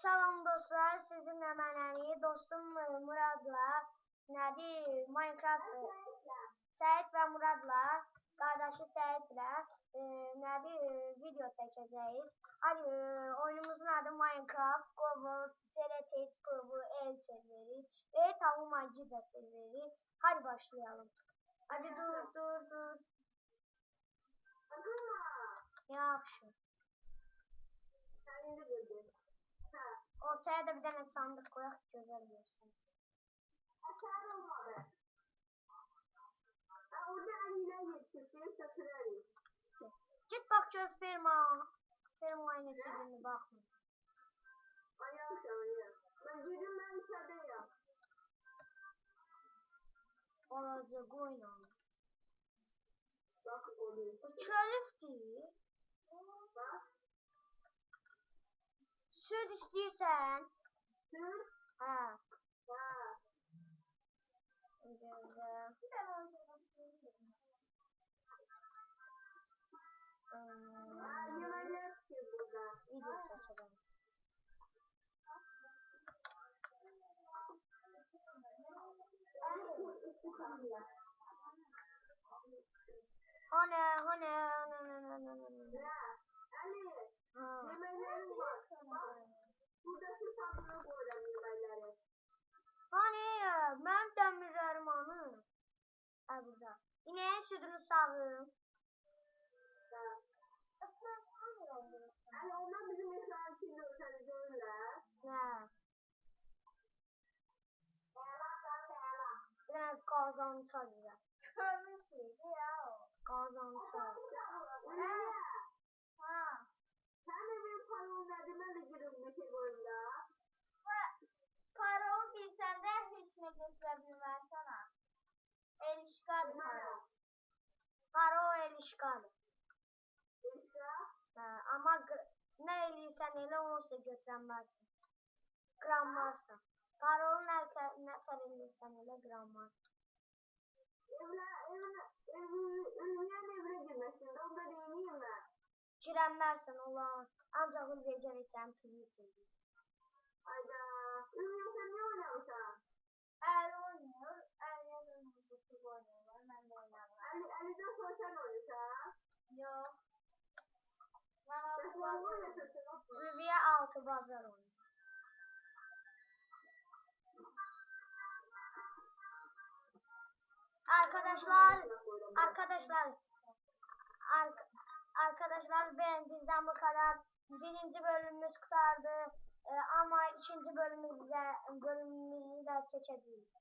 Salam dostlar, sizinlə mənəni dostum Muradla, nədir, Minecraft Səid və Muradla, qardaşı Səidlə video çəkəcəyik. Hadi, oyunumuzun adı Minecraft, Qovur, CLTX, Qovur, El serveri və Tavu Magida serveri. Hadi başlayalım. Hadi dur. Yaxşı. Ortaya da bir tane sandık koyaq, gözəl görsün. Açar olmadı. Orada eliyle yetiştirip satırarız. Git bak gör firma yöneticilerine bakma. Ayağı. Ben girdim ben içerideyim. Olacak oynayalım. Bak oluyor. Çörük değil. Bak. Süt istiyorsan. Süt. Ha. Ha. Güzel. Yemeğler yapıyor burada. Video çekelim. Hani. Ali. Yemeğlerim var. Bak. Buradaki sabunu koyalım yemeğleri. Hani ben demirlerim onu. Ha burada. İneğin sütünü sağım. Ali onlar bizim ekran içinde öteni görürler. Ne? Ne kazança güzel. Körmüş şeydi ya o. Kazança. Ha. Sen de benim paramı verdin, ben de girdim bir şey oyunda. Parayı bilsən də heç nə götürə bilməzsən. El işqadır para. Para o el işgalı. İşte. Ama ne eliysen ele olsa götüremezsin. Gram varsa. Para o ne eliysen ele gram var. Ölüyen evine girmesin, onu da deneyeyim ben. Giremezsen olan ancak öleceğin için pürütür. Hayda. Ölüyen sen ne oynamışsın? Əl oynayır, əllərlə tutup oynayırlar, mən də oynamıram. Ali'den sonra sen oynuyorsun. Yox. Mən Sen altı ne oynuyorsun? Rüviye altı bazar oynuyor. Arkadaşlar ben bizden bu kadar. Birinci bölümümüz kurtardı. Ama ikinci bölümümüzde çekeceğiz.